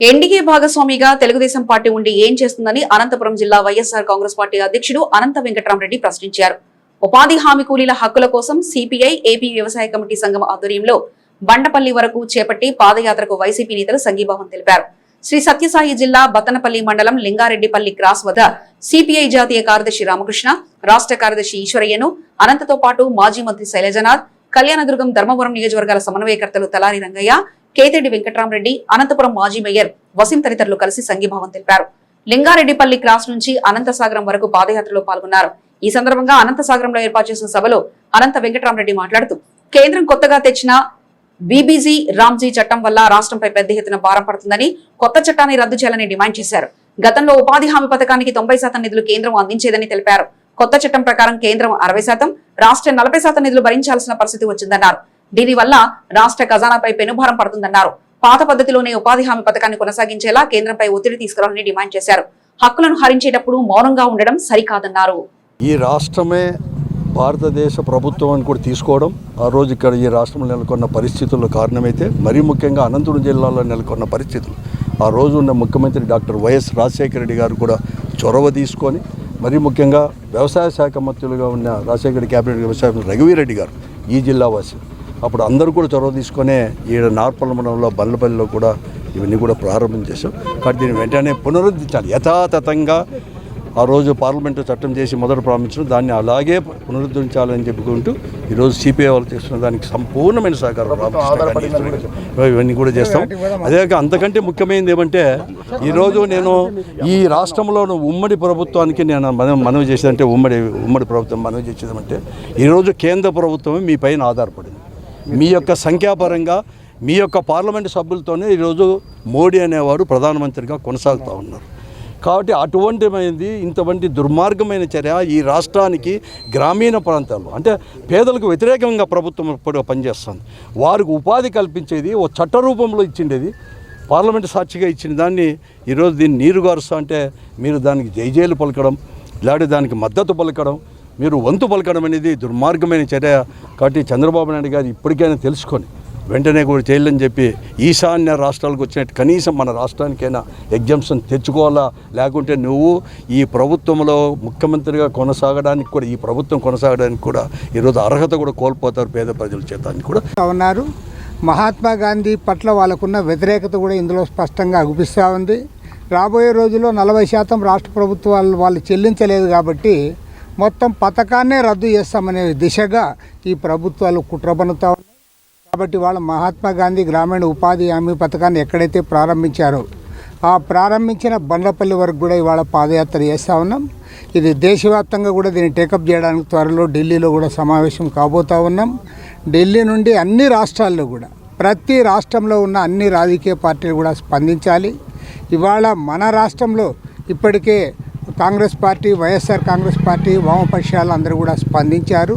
NDA భాగస్వామిగా Telugu Desam party ఉండి ఏం చేస్తుందని అనంతపురం జిల్లా వైఎస్ఆర్ కాంగ్రెస్ పార్టీ అధ్యక్షుడు అనంత వెంకట్రామరెడ్డి ప్రశ్నించారు. ఉపాధి హామీ కూలీల హక్కుల కోసం సిపిఐ ఏపీ వ్యవసాయ కమిటీ సంఘం ఆధ్వర్యంలో బండపల్లి వరకు చేపట్టి పాదయాత్రకు వైసీపీ నేతలు సంఘీభావం తెలిపారు. శ్రీ సత్యసాయి జిల్లా బత్తనపల్లి మండలం లింగారెడ్డిపల్లి క్రాస్ వద్ద సిపిఐ జాతీయ కార్యదర్శి రామకృష్ణ, రాష్ట్ర కార్యదర్శి ఈశ్వరయ్యను, అనంతతో పాటు మాజీ మంత్రి శైలజనాథ్, కళ్యాణదుర్గం, ధర్మవరం నియోజకవర్గాల సమన్వయకర్తలు తలారి రంగయ్య, కేతిరెడ్డి వెంకట్రామరెడ్డి, అనంతపురం మాజీ మేయర్ వసీం తదితరులు కలిసి సంఘీభావం తెలిపారు. లింగారెడ్డిపల్లి క్రాస్ నుంచి అనంతసాగరం వరకు పాదయాత్రలో పాల్గొన్నారు. ఈ సందర్భంగా అనంతసాగరంలో ఏర్పాటు చేసిన సభలో అనంత వెంకట్రామరెడ్డి మాట్లాడుతూ కేంద్రం కొత్తగా తెచ్చిన బీబీజీ రామ్జీ చట్టం వల్ల రాష్ట్రంపై పెద్ద ఎత్తున భారం పడుతుందని, కొత్త చట్టాన్ని రద్దు చేయాలని డిమాండ్ చేశారు. గతంలో ఉపాధి హామీ పథకానికి 90% నిధులు కేంద్రం అందించేదని తెలిపారు. కొత్త చట్టం ప్రకారం కేంద్రం 60%, రాష్ట్రం 40% నిధులు భరించాల్సిన పరిస్థితి వచ్చిందన్నారు. దీనివల్ల రాష్ట్ర ఖజానాపై పెనుభారం పడుతుందన్నారు. పాత పద్ధతిలోనే ఉపాధి హామీ పథకాన్ని కొనసాగించేలా కేంద్రంపై ఒత్తిడి తీసుకురావాలని డిమాండ్ చేశారు. హక్కులను హరించేటప్పుడు మౌనంగా ఉండడం సరికాదన్నారు. ఈ రాష్ట్రమే భారతదేశ ప్రభుత్వం అని కూడా తీసుకోవడం, ఆ రోజు ఇక్కడ ఈ రాష్ట్రంలో నెలకొన్న పరిస్థితుల్లో కారణమైతే, మరీ ముఖ్యంగా అనంతపురం జిల్లాలో నెలకొన్న పరిస్థితులు, ఆ రోజు ఉన్న ముఖ్యమంత్రి డాక్టర్ వైఎస్ రాజశేఖర రెడ్డి గారు కూడా చొరవ తీసుకొని, మరీ ముఖ్యంగా వ్యవసాయ శాఖ మంత్రులుగా ఉన్న రాజశేఖర క్యాబినెట్ వ్యవసాయ రఘువీరెడ్డి గారు ఈ జిల్లా వాసి, అప్పుడు అందరూ కూడా చొరవ తీసుకొనే ఈడ నార్పల్ మండలంలో బండ్లపల్లిలో కూడా ఇవన్నీ కూడా ప్రారంభం చేశాం. కాబట్టి దీన్ని వెంటనే పునరుద్ధరించాలి. యథాతథంగా ఆ రోజు పార్లమెంటు చట్టం చేసి మొదట ప్రారంభించడం, దాన్ని అలాగే పునరుద్ధరించాలని చెప్పుకుంటూ ఈరోజు సిపిఐ వాళ్ళు చేస్తున్న దానికి సంపూర్ణమైన సహకారం ఇవన్నీ కూడా చేస్తాం. అదే అంతకంటే ముఖ్యమైనది ఏమంటే, ఈరోజు నేను ఈ రాష్ట్రంలో ఉమ్మడి ప్రభుత్వానికి నేను మనవి చేసేదంటే, ఉమ్మడి ప్రభుత్వం మనవి చేసేదంటే, ఈరోజు కేంద్ర ప్రభుత్వమే మీ పైన ఆధారపడింది. మీ యొక్క సంఖ్యాపరంగా మీ యొక్క పార్లమెంటు సభ్యులతోనే ఈరోజు మోడీ అనేవాడు ప్రధానమంత్రిగా కొనసాగుతూ ఉన్నారు. కాబట్టి అటువంటిమైంది ఇంతవంటి దుర్మార్గమైన చర్య ఈ రాష్ట్రానికి గ్రామీణ ప్రాంతాల్లో, అంటే పేదలకు వ్యతిరేకంగా ప్రభుత్వం ఇప్పుడు పనిచేస్తుంది. వారికి ఉపాధి కల్పించేది ఓ చట్ట రూపంలో ఇచ్చిండేది, పార్లమెంటు సాక్షిగా ఇచ్చిన దాన్ని ఈరోజు దీన్ని నీరుగారుస్తా అంటే మీరు దానికి జైజేలు పలకడం, ఇలాంటి దానికి మద్దతు పలకడం, మీరు వంతు పలకడం అనేది దుర్మార్గమైన చర్య. కాబట్టి చంద్రబాబు నాయుడు గారు ఇప్పటికైనా తెలుసుకొని వెంటనే కూడా చేయాలని చెప్పి ఈశాన్య రాష్ట్రాలకు వచ్చినట్టు కనీసం మన రాష్ట్రానికైనా ఎగ్జామ్షన్ తెచ్చుకోవాలా, లేకుంటే నువ్వు ఈ ప్రభుత్వంలో ముఖ్యమంత్రిగా కొనసాగడానికి కూడా, ఈ ప్రభుత్వం కొనసాగడానికి కూడా ఈరోజు అర్హత కూడా కోల్పోతారు పేద ప్రజల చేత అని కూడా ఉన్నారు. మహాత్మా గాంధీ పట్ల వాళ్ళకున్న వ్యతిరేకత కూడా ఇందులో స్పష్టంగా అగుపిస్తూ ఉంది. రాబోయే రోజుల్లో 40% రాష్ట్ర ప్రభుత్వాలు వాళ్ళు చెల్లించలేదు కాబట్టి మొత్తం పథకాన్నే రద్దు చేస్తామనే దిశగా ఈ ప్రభుత్వాలు కుట్రపన్నుతా ఉన్నాయి. కాబట్టి వాళ్ళ మహాత్మా గాంధీ గ్రామీణ ఉపాధి హామీ పథకాన్ని ఎక్కడైతే ప్రారంభించారో ఆ ప్రారంభించిన బండ్లపల్లి వరకు కూడా ఇవాళ పాదయాత్ర చేస్తూ ఉన్నాం. ఇది దేశవ్యాప్తంగా కూడా దీన్ని టేకప్ చేయడానికి త్వరలో ఢిల్లీలో కూడా సమావేశం కాబోతూ ఉన్నాం. ఢిల్లీ నుండి అన్ని రాష్ట్రాల్లో కూడా, ప్రతి రాష్ట్రంలో ఉన్న అన్ని రాజకీయ పార్టీలు కూడా స్పందించాలి. ఇవాళ మన రాష్ట్రంలో ఇప్పటికే కాంగ్రెస్ పార్టీ, వైఎస్ఆర్ కాంగ్రెస్ పార్టీ, వామపక్షాలు అందరూ కూడా స్పందించారు.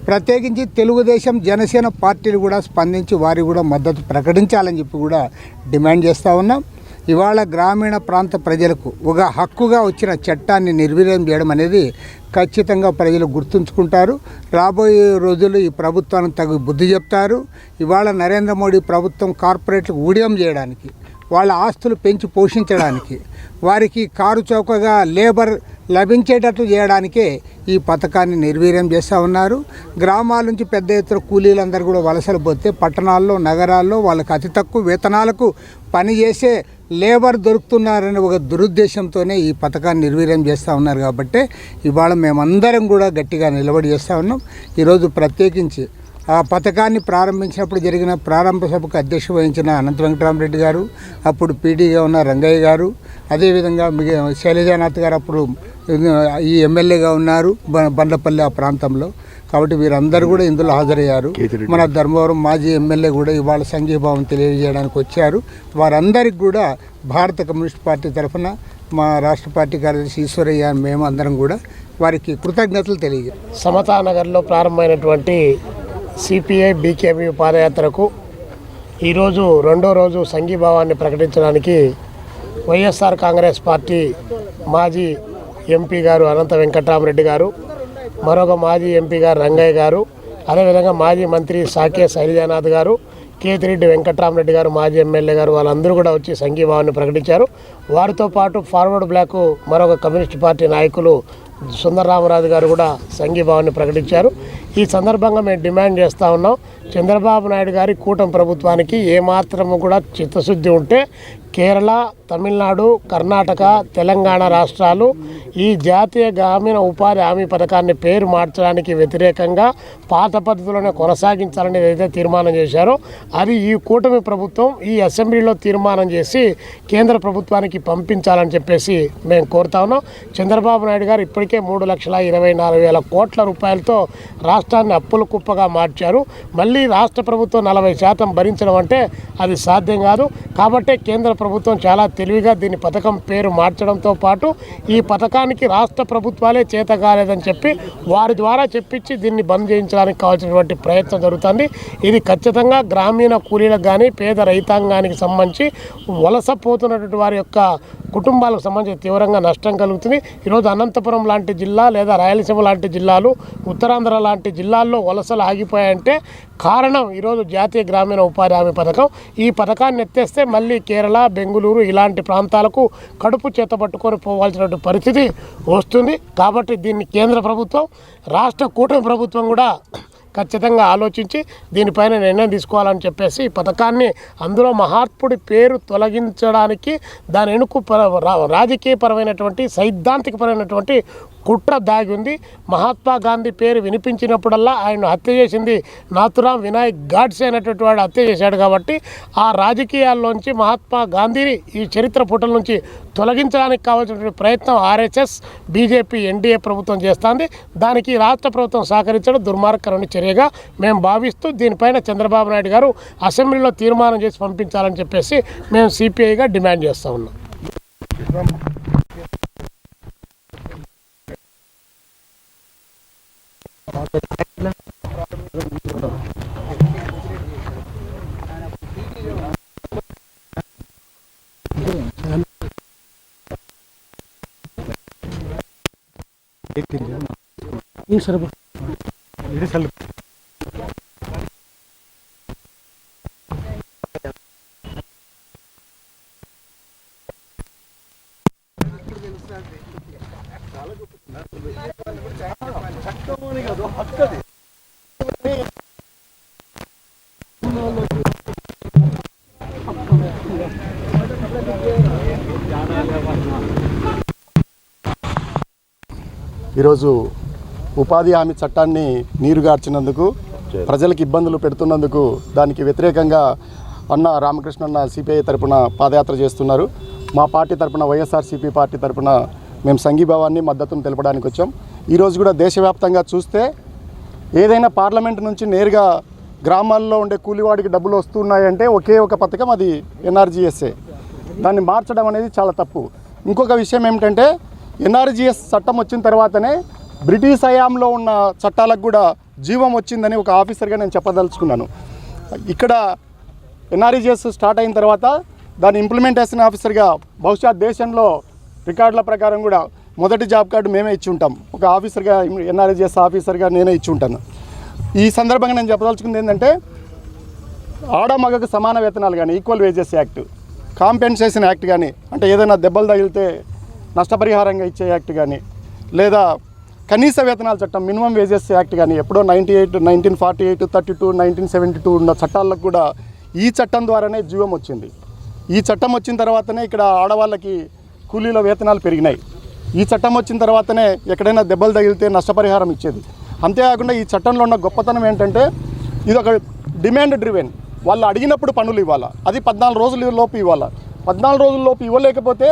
ప్రత్యేకించి తెలుగుదేశం, జనసేన పార్టీలు కూడా స్పందించి వారి కూడా మద్దతు ప్రకటించాలని చెప్పి కూడా డిమాండ్ చేస్తూ ఉన్నాం. ఇవాళ గ్రామీణ ప్రాంత ప్రజలకు ఒక హక్కుగా వచ్చిన చట్టాన్ని నిర్వీర్యం చేయడం అనేది ఖచ్చితంగా ప్రజలు గుర్తుంచుకుంటారు. రాబోయే రోజుల్లో ఈ ప్రభుత్వానికి తగు బుద్ధి చెప్తారు. ఇవాళ నరేంద్ర మోడీ ప్రభుత్వం కార్పొరేట్లకు ఊడియం చేయడానికి, వాళ్ళ ఆస్తులు పెంచి పోషించడానికి, వారికి కారు చౌకగా లేబర్ లభించేటట్లు చేయడానికే ఈ పథకాన్ని నిర్వీర్యం చేస్తూ ఉన్నారు. గ్రామాల నుంచి పెద్ద ఎత్తున కూలీలందరూ కూడా వలసలు పోతే పట్టణాల్లో, నగరాల్లో వాళ్ళకి అతి తక్కువ వేతనాలకు పనిచేసే లేబర్ దొరుకుతున్నారనే ఒక దురుద్దేశంతోనే ఈ పథకాన్ని నిర్వీర్యం చేస్తూ ఉన్నారు. కాబట్టి ఇవాళ మేమందరం కూడా గట్టిగా నిలబడి చేస్తూ ఉన్నాం. ఈరోజు ప్రత్యేకించి ఆ పథకాన్ని ప్రారంభించినప్పుడు జరిగిన ప్రారంభ సభకు అధ్యక్షత వహించిన అనంత వెంకటరామరెడ్డి గారు, అప్పుడు పీడీగా ఉన్న రంగయ్య గారు, అదేవిధంగా శైలజానాథ్ గారు అప్పుడు ఈ ఎమ్మెల్యేగా ఉన్నారు బండ్లపల్లి ఆ ప్రాంతంలో. కాబట్టి వీరందరూ కూడా ఇందులో హాజరయ్యారు. మన ధర్మవరం మాజీ ఎమ్మెల్యే కూడా ఇవాళ సంఘీభావం తెలియజేయడానికి వచ్చారు. వారందరికీ కూడా భారత కమ్యూనిస్ట్ పార్టీ తరఫున మా రాష్ట్ర పార్టీ కార్యదర్శి ఈశ్వరయ్య, మేము అందరం కూడా వారికి కృతజ్ఞతలు తెలియజేయాలి. సమతానగర్లో ప్రారంభమైనటువంటి సిపిఐ బీకేఎంయు పాదయాత్రకు ఈరోజు రెండో రోజు సంఘీభావాన్ని ప్రకటించడానికి వైఎస్ఆర్ కాంగ్రెస్ పార్టీ మాజీ ఎంపీ గారు అనంత వెంకట్రామరెడ్డి గారు, మరొక మాజీ ఎంపీ గారు రంగయ్య గారు, అదేవిధంగా మాజీ మంత్రి సాకే శైలజానాథ్ గారు, కేతిరెడ్డి వెంకట్రామరెడ్డి గారు, మాజీ ఎమ్మెల్యే గారు, వాళ్ళందరూ కూడా వచ్చి సంఘీభావాన్ని ప్రకటించారు. వారితో పాటు ఫార్వర్డ్ బ్లాక్ మరొక కమ్యూనిస్ట్ పార్టీ నాయకులు సుందరరామరాజు గారు కూడా సంఘీభావాన్ని ప్రకటించారు. ఈ సందర్భంగా మేము డిమాండ్ చేస్తూ ఉన్నాం, చంద్రబాబు నాయుడు గారి కూటమి ప్రభుత్వానికి ఏమాత్రము కూడా చిత్తశుద్ధి ఉంటే కేరళ, తమిళనాడు, కర్ణాటక, తెలంగాణ రాష్ట్రాలు ఈ జాతీయ గ్రామీణ ఉపాధి హామీ పథకాన్ని పేరు మార్చడానికి వ్యతిరేకంగా పాత పద్ధతిలోనే కొనసాగించాలని ఏదైతే తీర్మానం చేశారో అది ఈ కూటమి ప్రభుత్వం ఈ అసెంబ్లీలో తీర్మానం చేసి కేంద్ర ప్రభుత్వానికి పంపించాలని చెప్పేసి మేము కోరుతా ఉన్నాం. చంద్రబాబు నాయుడు గారు ఇప్పటికే 3,24,000 కోట్ల రూపాయలతో రాష్ట్రాన్ని అప్పుల కుప్పగా మార్చారు. మళ్ళీ రాష్ట్ర ప్రభుత్వం 40% భరించడం అంటే అది సాధ్యం కాదు. కాబట్టే కేంద్ర ప్రభుత్వం చాలా తెలివిగా దీని పథకం పేరు మార్చడంతో పాటు ఈ పథకానికి రాష్ట్ర ప్రభుత్వాలే చేత కాలేదని చెప్పి వారి ద్వారా చెప్పించి దీన్ని బంద్ చేయించడానికి కావాల్సినటువంటి ప్రయత్నం జరుగుతుంది. ఇది ఖచ్చితంగా గ్రామీణ కూలీలకు కానీ పేద రైతాంగానికి సంబంధించి వలసపోతున్నటువంటి వారి యొక్క కుటుంబాలకు సంబంధించి తీవ్రంగా నష్టం కలుగుతుంది. ఈరోజు అనంతపురం లాంటి జిల్లా లేదా రాయలసీమ లాంటి జిల్లాలు, ఉత్తరాంధ్ర లాంటి జిల్లాల్లో వలసలు ఆగిపోయాయంటే కారణం ఈరోజు జాతీయ గ్రామీణ ఉపాధి హామీ పథకం. ఈ పథకాన్ని ఎత్తేస్తే మళ్ళీ కేరళ, బెంగుళూరు ఇలాంటి ప్రాంతాలకు కడుపు చేతపట్టుకొని పోవాల్సినటువంటి పరిస్థితి వస్తుంది. కాబట్టి దీన్ని కేంద్ర ప్రభుత్వం, రాష్ట్ర కూటమి ప్రభుత్వం కూడా ఖచ్చితంగా ఆలోచించి దీనిపైన నిర్ణయం తీసుకోవాలని చెప్పేసి ఈ పథకాన్ని అందులో మహాత్ముడి పేరు తొలగించడానికి దాని వెనుక రాజకీయపరమైనటువంటి సైద్ధాంతికపరమైనటువంటి కుట్ర దాగి ఉంది. మహాత్మా గాంధీ పేరు వినిపించినప్పుడల్లా ఆయన హత్య చేసింది నాథురామ్ వినాయక్ గాడ్సే అనేటువంటి వాడు హత్య చేశాడు. కాబట్టి ఆ రాజకీయాల్లోంచి మహాత్మా గాంధీని ఈ చరిత్ర పుటల నుంచి తొలగించడానికి కావాల్సినటువంటి ప్రయత్నం ఆర్ఎస్ఎస్, బీజేపీ, ఎన్డీఏ ప్రభుత్వం చేస్తుంది. దానికి రాష్ట్ర ప్రభుత్వం సహకరించడం దుర్మార్గకరమైన చర్యగా మేము భావిస్తూ దీనిపైన చంద్రబాబు నాయుడు గారు అసెంబ్లీలో తీర్మానం చేసి పంపించాలని చెప్పేసి మేము సిపిఐగా డిమాండ్ చేస్తూ ఉన్నాం. ఈరోజు ఉపాధి హామీ చట్టాన్ని నీరుగార్చినందుకు, ప్రజలకు ఇబ్బందులు పెడుతున్నందుకు దానికి వ్యతిరేకంగా అన్న రామకృష్ణన్న సిపిఐ తరపున పాదయాత్ర చేస్తున్నారు. మా పార్టీ తరపున, వైఎస్ఆర్సీపీ పార్టీ తరపున మేము సంఘీభావాన్ని, మద్దతును తెలపడానికి వచ్చాం. ఈరోజు కూడా దేశవ్యాప్తంగా చూస్తే ఏదైనా పార్లమెంట్ నుంచి నేరుగా గ్రామాల్లో ఉండే కూలివాడికి డబ్బులు వస్తున్నాయంటే ఒకే ఒక పథకం, అది ఎన్ఆర్జీఎస్ఏ. దాన్ని మార్చడం అనేది చాలా తప్పు. ఇంకొక విషయం ఏమిటంటే ఎన్ఆర్జీఎస్ చట్టం వచ్చిన తర్వాతనే బ్రిటిష్ హయాంలో ఉన్న చట్టాలకు కూడా జీవం వచ్చిందని ఒక ఆఫీసర్గా నేను చెప్పదలుచుకున్నాను. ఇక్కడ ఎన్ఆర్జీఎస్ స్టార్ట్ అయిన తర్వాత దాని ఇంప్లిమెంటేషన్ ఆఫీసర్గా బహుశా దేశంలో రికార్డుల ప్రకారం కూడా మొదటి జాబ్ కార్డు మేమే ఇచ్చి ఉంటాం. ఒక ఆఫీసర్గా, ఎన్ఆర్జీఎస్ ఆఫీసర్గా నేనే ఇచ్చి ఉంటాను. ఈ సందర్భంగా నేను చెప్పదలుచుకుంది ఏంటంటే ఆడ మగకు సమాన వేతనాలు కానీ, equal wages act, compensation act కానీ, అంటే ఏదైనా దెబ్బలు తగిలితే నష్టపరిహారంగా ఇచ్చే యాక్ట్ కానీ, లేదా కనీస వేతనాల చట్టం మినిమం వేజెస్ యాక్ట్ కానీ, ఎప్పుడో 98, 1948, 32, 1972 ఉన్న చట్టాలకు కూడా ఈ చట్టం ద్వారానే జీవం వచ్చింది. ఈ చట్టం వచ్చిన తర్వాతనే ఇక్కడ ఆడవాళ్ళకి కూలీల వేతనాలు పెరిగినాయి. ఈ చట్టం వచ్చిన తర్వాతనే ఎక్కడైనా దెబ్బలు తగిలితే నష్టపరిహారం ఇచ్చేది. అంతేకాకుండా ఈ చట్టంలో ఉన్న గొప్పతనం ఏంటంటే ఇది ఒక డిమాండ్ డ్రివెన్. వాళ్ళు అడిగినప్పుడు పనులు ఇవ్వాలా, అది 14 రోజుల లోపు ఇవ్వాలా. 14 రోజుల లోపు ఇవ్వలేకపోతే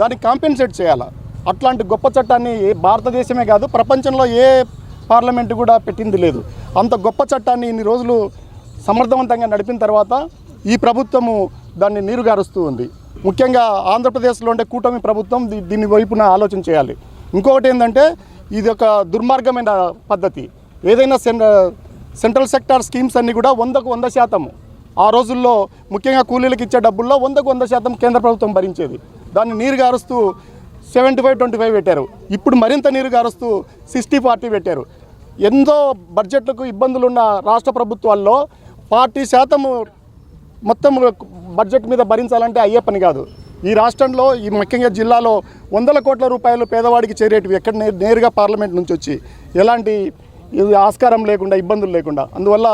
దానికి కాంపెన్సేట్ చేయాలా. అట్లాంటి గొప్ప చట్టాన్ని భారతదేశమే కాదు, ప్రపంచంలో ఏ పార్లమెంటు కూడా పెట్టింది లేదు. అంత గొప్ప చట్టాన్ని ఇన్ని రోజులు సమర్థవంతంగా నడిపిన తర్వాత ఈ ప్రభుత్వము దాన్ని నీరుగారుస్తూ ఉంది. ముఖ్యంగా ఆంధ్రప్రదేశ్లో ఉండే కూటమి ప్రభుత్వం దీని వైపున ఆలోచన చేయాలి. ఇంకొకటి ఏంటంటే ఇది ఒక దుర్మార్గమైన పద్ధతి. ఏదైనా సెంట్రల్ సెక్టార్ స్కీమ్స్ అన్నీ కూడా 100కు 100% ఆ రోజుల్లో ముఖ్యంగా కూలీలకు ఇచ్చే డబ్బుల్లో 100కు 100% కేంద్ర ప్రభుత్వం భరించేది. దాన్ని నీరుగారుస్తూ 75-25 పెట్టారు. ఇప్పుడు మరింత నీరుగారుస్తూ 60-40 పెట్టారు. ఎంతో బడ్జెట్లకు ఇబ్బందులున్న రాష్ట్ర ప్రభుత్వాల్లో 40% మొత్తం బడ్జెట్ మీద భరించాలంటే అయ్యే పని కాదు. ఈ రాష్ట్రంలో ఈ ముఖ్యంగా జిల్లాలో 100 కోట్ల రూపాయలు పేదవాడికి చేరేటివి ఎక్కడ నేరుగా పార్లమెంట్ నుంచి వచ్చి ఎలాంటి ఆస్కారం లేకుండా ఇబ్బందులు లేకుండా. అందువల్ల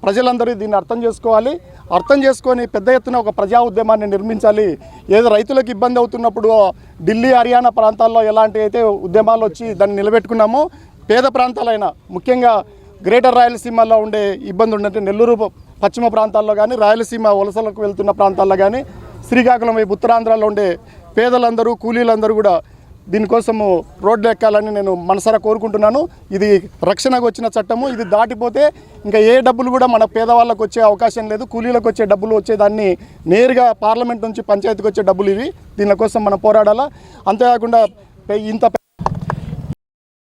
ప్రజలందరూ దీన్ని అర్థం చేసుకోవాలి. అర్థం చేసుకొని పెద్ద ఎత్తున ఒక ప్రజా ఉద్యమాన్ని నిర్మించాలి. ఏదో రైతులకు ఇబ్బంది అవుతున్నప్పుడు ఢిల్లీ హర్యానా ప్రాంతాల్లో ఎలాంటి అయితే ఉద్యమాలు వచ్చి దాన్ని నిలబెట్టుకున్నామో పేద ప్రాంతాలైన ముఖ్యంగా గ్రేటర్ రాయలసీమలో ఉండే ఇబ్బంది ఉండంటే నెల్లూరు పశ్చిమ ప్రాంతాల్లో కానీ రాయలసీమ వలసలకు వెళ్తున్న ప్రాంతాల్లో కానీ శ్రీకాకుళం వైపు ఉత్తరాంధ్రలో ఉండే పేదలందరూ కూలీలందరూ కూడా దీనికోసము రోడ్లు ఎక్కాలని నేను మనసారా కోరుకుంటున్నాను. ఇది రక్షణకు వచ్చిన చట్టము. ఇది దాటిపోతే ఇంకా ఏ డబ్బులు కూడా మన పేదవాళ్ళకు వచ్చే అవకాశం లేదు. కూలీలకు వచ్చే డబ్బులు వచ్చేదాన్ని నేరుగా పార్లమెంట్ నుంచి పంచాయతీకి వచ్చే డబ్బులు ఇవి. దీనికోసం మనం పోరాడాలా. అంతేకాకుండా ఇంత